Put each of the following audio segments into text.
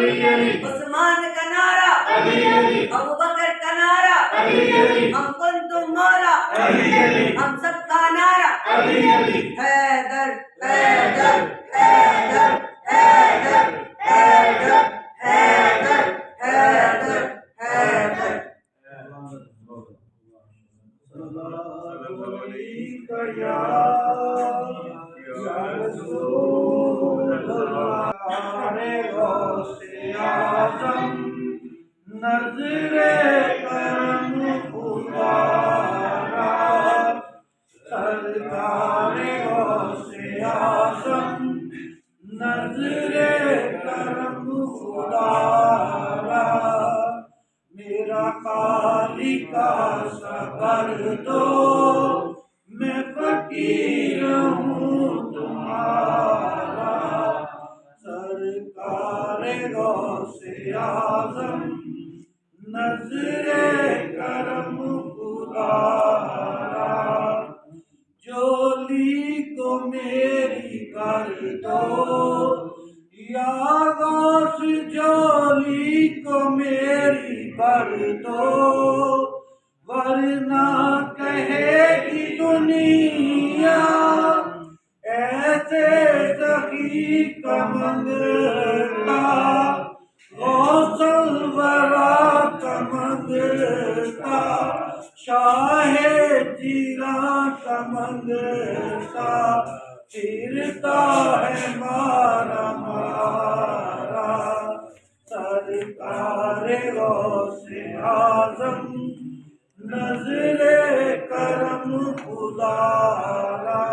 عثمان کا نعرہ، ابو بکر کا نعرہ، ہم کنتم مولا، ہم سب کا نعرہ، حیدر حیدر حیدر حیدر حیدر حیدر حیدر حیدر۔ نظر کرم خدا را، سرکار غوث اعظم، نظر کرم خدا را، میرا خالق کا صبر دو، میں فقیر ہوں تمہارا، سرکار غوث اعظم، نظر کرم خدا را، جولی کو میری کر دو یا غوث، جولی کو میری کر دو، ورنہ کہے گی دنیا ایسے سخی کا منگتا، غوث الورا کا منگتا، شاہ جیران کا منگتا، پھرتا ہے مارا مارا، سرکار غوث اعظم، نظر کرم خدا را،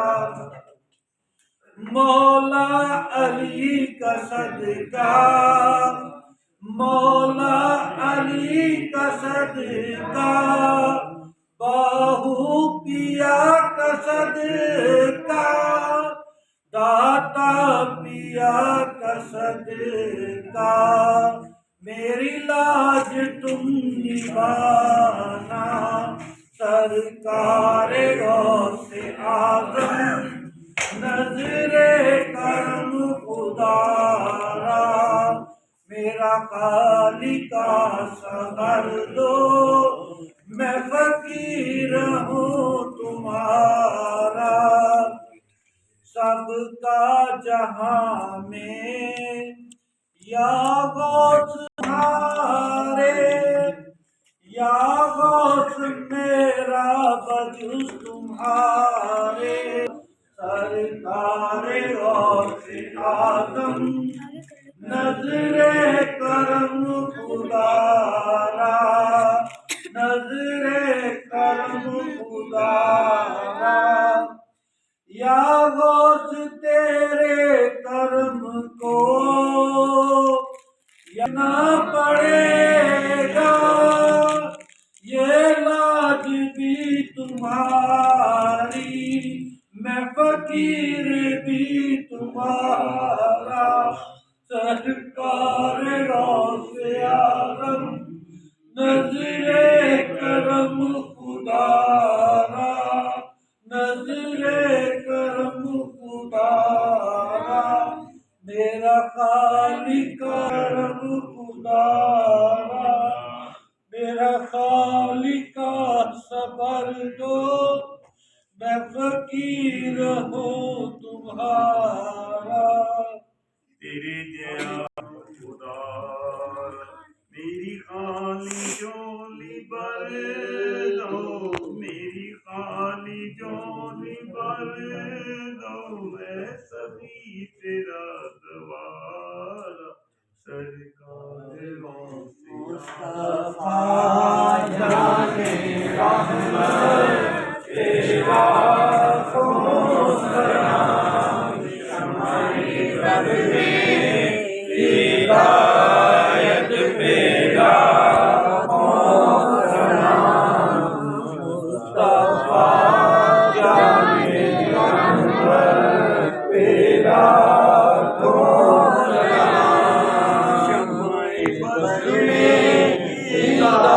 مولا علی کا صدقہ، مولا علی کا صدقہ، باہو پیا کا صدقہ، داتا پیا کا صدقہ، میری لاج تم نبھانا، سرکار غوث اعظم، نظر کرم خدا را، میرا خالق کا صبر دو، میں فقیر ہوں تمہارا، سب کا جہاں میں یا غوث تمہارے، یا غوث میرا بجز تمہارے، سرکار غوث اعظم، نظر کرم خدا را، نظر کرم خدا را، یا غوث تیرے کرم کو نہ پڑے گا، یہ لاج بھی تمہاری، میں فقیر بھی تمہارا، سرکار غوث اعظم، نظر کرم خدا را، نظر کرم خدا را، میرا خالق کرم خدا را، میرا خالق کا صبر دو، میں فقیر ہوں تمہارا، تیرے جیا خدا میری خالی جولی بھر دو، میری خالی جولی بھر دو، اے سبھی تیرا دوارا، سرکار غوث مصطفیٰ جانے رحمت تیرا کون سلام، شمعِ رب میں ہدایت پیدا کون سلام، مصطفیٰ جانے رحمت پیدا کون سلام، شمعِ بز میں ہدایت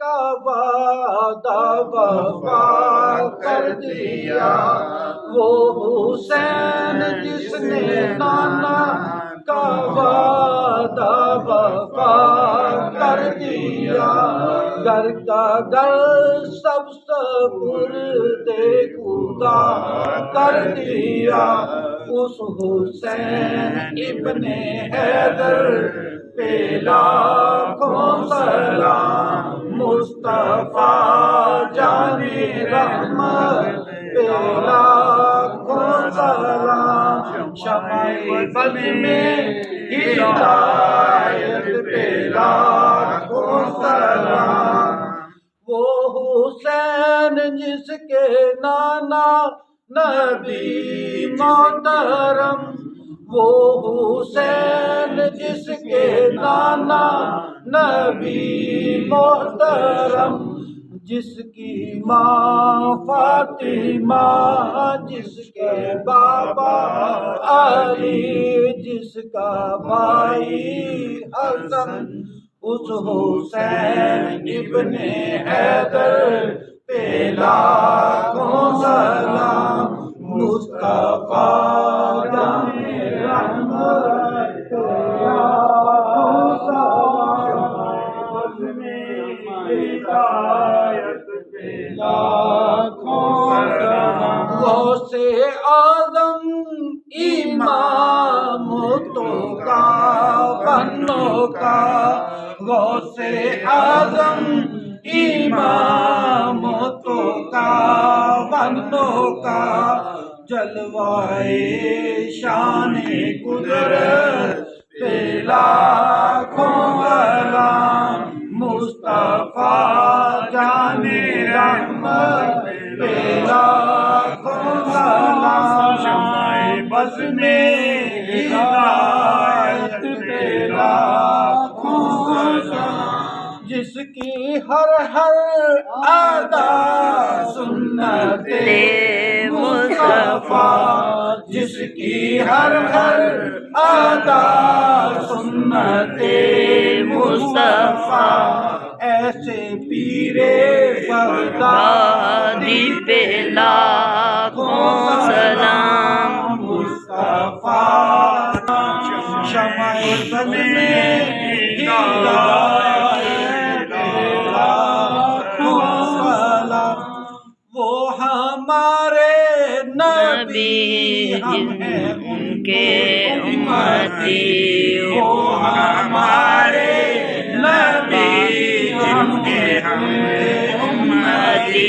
کا وعدہ وفا کر دیا، وہ حسین جس نے نانا کا وعدہ وفا کر دیا، گھر کا گھر سب سپردے خدا کر دیا، اس حسین ابن حیدر پہ لاکھوں سلام، مصطفیٰ جان رحمت پہ لاکھوں سلام، شمع بز میں ہدایت پہ لاکھوں سلام، وہ حسین جس کے نانا نبی محترم، وہ حسین جس کے نانا نبی محترم، جس کی ماں فاطمہ، جس کے بابا علی، جس کا بھائی حسن، اس حسین ابن حیدر پہ لاکھوں سلام، مصطفیٰ جان رحمت پہ لاکھوں سلام، ہدایت پہ لاکھوں سلام، غوث اعظم امامتوں کا بنوں کا، غوث اعظم امامتوں کا بنوں کا، جلوائے شان قدرت پہ لاکھوں سلام، مصطفیٰ جان رحمت پہ لاکھوں سلام، شمع بز میں ہدایت پہ لاکھوں سلام، جس کی ہر ادا سنت مصطفیٰ، جس کی ہر ادا سنت مصطفیٰ، ایسے پیر بغدادی پہ لاکھوں سلام، مصطفیٰ شمع بز میں ہدایت پہ لاکھوں سلام، وہ ہمارے نبی ہم ہیں ان کے امتی، وہ ہمارے نبی ہم ہیں امتی،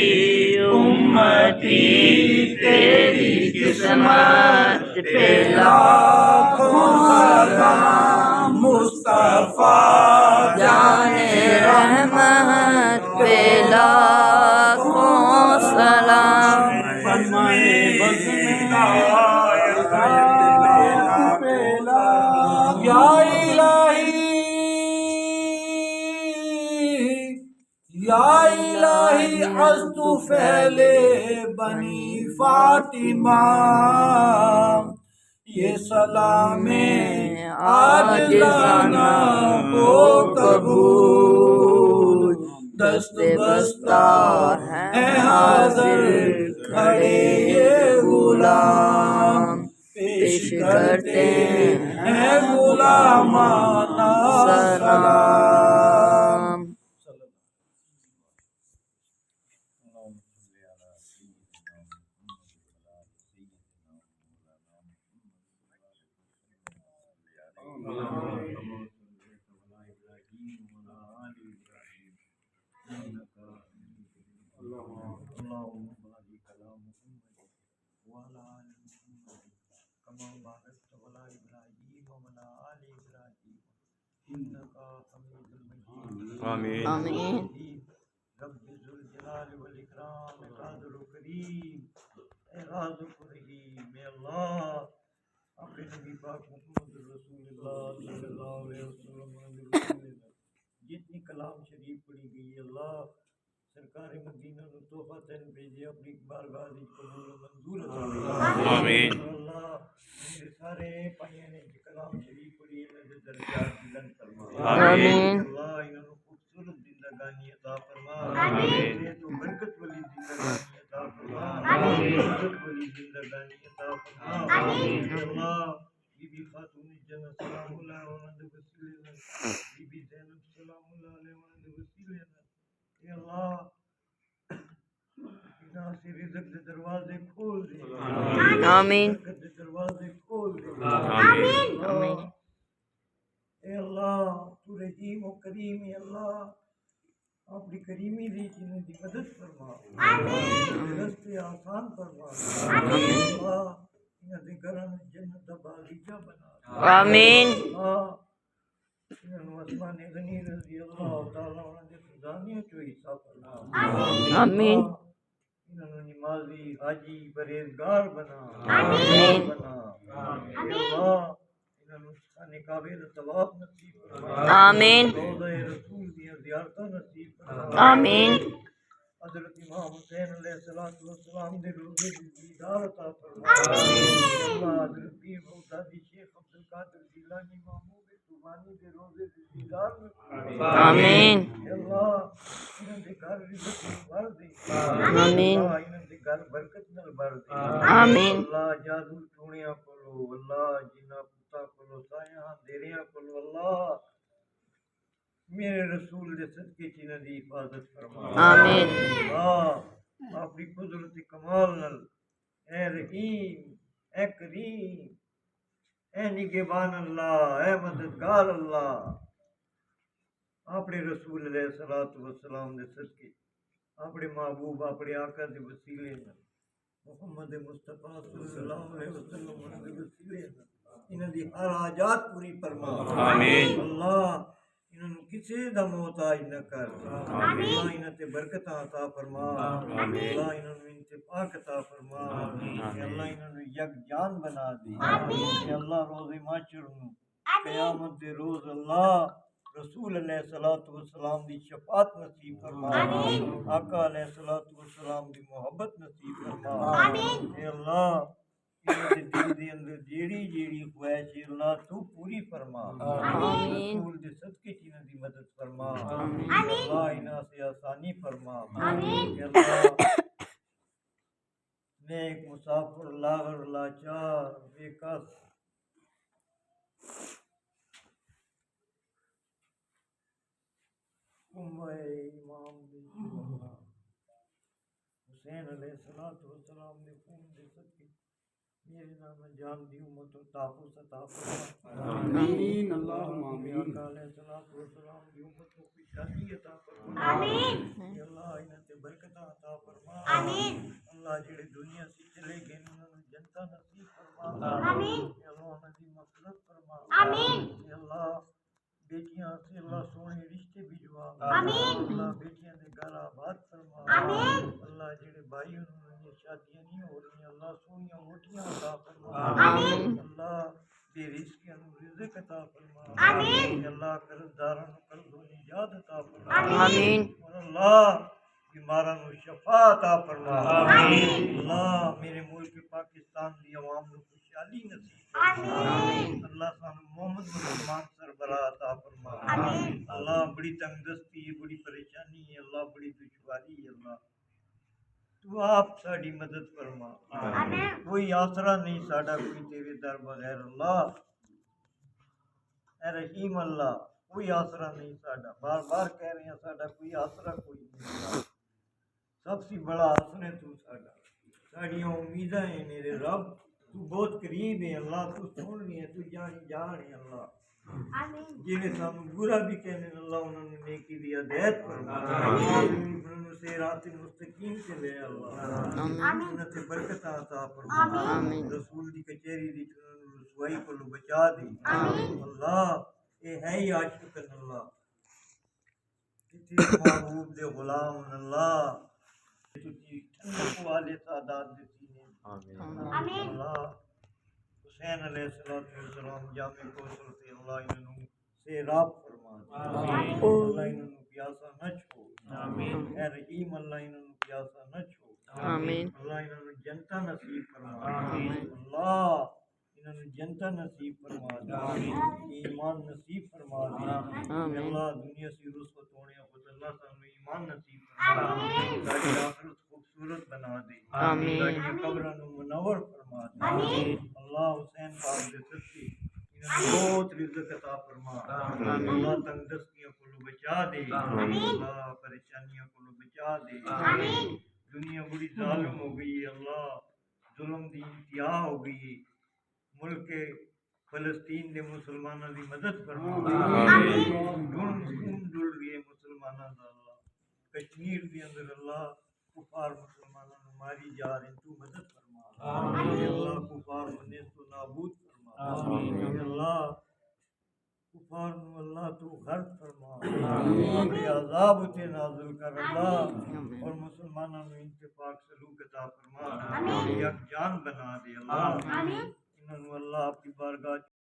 امتی تیری قسمت پہ لاکھوں سلام، مصطفیٰ جان رحمت پہ لاکھوں سلام، یا الہی یا الہی از تو پھیلے بنی فاطمہ، یہ سلام عاجزانہ ہو قبول، دست بستہ ہے حاضر کھڑے یہ غلام، پیش کرتے ہیں غلامانہ سلام۔ آمین آمین۔ رب ذوالجلال والاکرام قادر و کریم، اے رازق و رحیم، اے اللہ اپنے نبی پاک محمد رسول اللہ صلی اللہ علیہ وسلم جتنی کلام شریف پڑھی گئی اللہ سرکار مدینہ نو تحفہ تین بھیجے اپنی بارگاہ وچ قبول و منظور عطا فرما۔ آمین۔ اللہ میرے سارے پائیاں نے کلام شریف پڑھی انہاں دے درجات بلند فرما۔ آمین۔ اللہ انہاں نو خوبصورت زندہ زندگانی عطا فرما صحت و برکت والی زندگانی عطا فرما عزت والی زندگانی عطا فرما اے اللہ بی بی خاتون جنت سلام اللہ علیہ وسلم بی بی زینب سلام اللہ علیہ وسلم اے اللہ یہاں سے رزق کے دروازے کھول دے آمین برکت کے دروازے کھول دے آمین اے اللہ تو رحیم و کریم اے اللہ اپنی کریمی دی جنہیں دی مدد فرما رستے آسان فرما اللہ انہیں دے گھران جنت دا باغیچہ بنا آمین اللہ انہوں عثمان غنی رضی اللہ تعالیٰ انہوں نے خزانیوں چو حصہ فرما آمین انہوں نمازی حاجی پرہیزگار بنا آمین بنا اے اللہ انہوں خانے کعبے دا طواف نصیب فرما آمین روضہ رسول دیا زیارتہ نصیب فرما آمین حضرت امام حسین علیہ السلام دے روزے دی دیدار عطا فرما اللہ حضرت پیر بغدادی شیخ عبدالقادر جیلانی محمود طوبانی دے روزے دی دیدار میں آمین اے اللہ انہوں دے گھر رزق نال بھر دے آمین اللہ انہوں دے گھر برکت نال بھر دے آمین اللہ جادو ٹوڑیاں کولو اللہ جنہ پتا کولو سایاں دیریاں کولو اللہ میرے رسول دے صدقے چینہ دی حفاظت فرما آمین اللہ اپنی قدرت کمال نال اے رحیم اے کریم اے نگہبان اللہ اے مددگار اللہ اپنے رسول علیہ السلام دے صدقے اپنے محبوب اپنے آقا دے وسیلے نال محمد مصطفیٰ صلی اللہ علیہ وسلم دے وسیلے نال انہاں دی ہر حاجات پوری فرما آمین اللہ انہوں کسی دا محتاج نہ کر اللہ انہاں تے برکتاں عطا فرما اللہ انہوں انتفاق عطا فرما کہ اللہ انہوں یک جان بنا دے کہ اللہ روز محشر نوں قیامت دے روز اللہ رسول علیہ السلام دی شفاعت نصیب فرما آقا علیہ السلام دی محبت نصیب فرما اے اللہ انہاں دے دل دے اندر جیڑی جیڑی خواہش ہے اللہ تو پوری فرما آمین رسول دے صدقے انہاں دی مدد فرما اللہ انہاں سے آسانی فرما اے اللہ نیک مسافر لاغر لاچار بے کس امام حسین علیہ السلام نے خون دے صدقے میرے نام جان دی امت و تحفظ عطا فرما آمین اللہم آمین آقا علیہ السلام دی امت کو خوشحالی عطا فرما آمین اے اللہ انہاں تے برکتاں عطا فرما آمین اللہ جڑے دنیا سے چلے گئے انہاں نوں جنت نصیب فرما آمین اے اللہ انہاں دی مغفرت فرما آمین اے اللہ بیٹیاں سے اللہ سونے رشتے بھجوا آمین اللہ بیٹیاں دے گھر آباد فرما آمین اللہ جڑے بھائی انہوں نے شادیاں نہیں ہو رہی اللہ سونیاں ووٹیاں عطا فرما آمین اللہ بے رزقیاں نوں رزق عطا فرما آمین اللہ قرضداراں نوں قرض و نجات عطا فرما آمین اور اللہ بیماراں نوں شفا عطا فرما آمین اللہ میرے ملک پاکستان دی عوام نوں خوشحالی نصیب فرما اللہ سانو محمد مسلمان سربراہ عطا فرما اللہ بڑی تنگ دستی ہے بڑی پریشانی ہے اللہ بڑی دشواری ہے اللہ تو آپ ساڑی مدد فرما کوئی آسرا نہیں ساڑا کوئی تیرے در بغیر اللہ اے رحیم اللہ کوئی آسرا نہیں ساڑا بار بار کہہ رہے ہیں ساڑا کوئی آسرا کوئی نہیں سب سے بڑا آسرا ہے تو ساڑا ساڑیاں امیدیں ہیں میرے رب تو بہت قریب ہے اللہ تو سن رہی ہے تو جانی اللہ جنہیں سانو برا بھی کہنے اللہ انہوں نے نیکی دی ہدایت فرما انہوں نے صراط مستقیم سے لے اللہ انہوں نے برکت عطا فرما رسول دی کچہری دی رسوائی کو بچا دی اللہ اے ہے ہی عاشق اللہ کسی محبوب دے غلام اللہ تجھی ٹھنڈک والے سعادات دیتی ہیں اللہ حسین علیہ السلام جامع کوثر سے اللہ انہوں سے راب فرما اللہ انہوں پیاسا نہ چھوڑ اے رحیم اللہ انہوں پیاسا نہ چھوڑ آمین اللہ انہوں جنتا نصیب فرما اللہ انہوں نے جنتا نصیب فرما دے ایمان نصیب فرما دے آمین۔ اللہ دنیا سے رسوت ہونے خود اللہ تعالیٰ ایمان نصیب فرما دے تاکہ آخرت خوبصورت بنا دے آمین۔ تاکہ قبروں منور فرما دے اللہ حسین پاک دے سچے بہت رزق عطا فرما اللہ تنگ دستیوں کو بچا دے اللہ پریشانیوں کو بچا دے دنیا بڑی ظالم ہو گئی ہے اللہ ظلم دی انتہا ہو گئی ہے ملک فلسطین دے مسلمانوں دی مدد فرما ڈل گئے مسلمانوں دا اللہ کشمیر دے اندر اللہ کفار مسلمانوں نے ماری جا رہے تو مدد فرما اے اللہ کفار کو نیست و نابود فرما اے اللہ کفار نو اللہ تو غرق فرما اپنے عذاب تے نازل کر اللہ اور مسلمانوں نے اتفاق سلوک عطا فرما یک جان بنا دے اللہ انہوں نے اللہ اپنی بارگاہ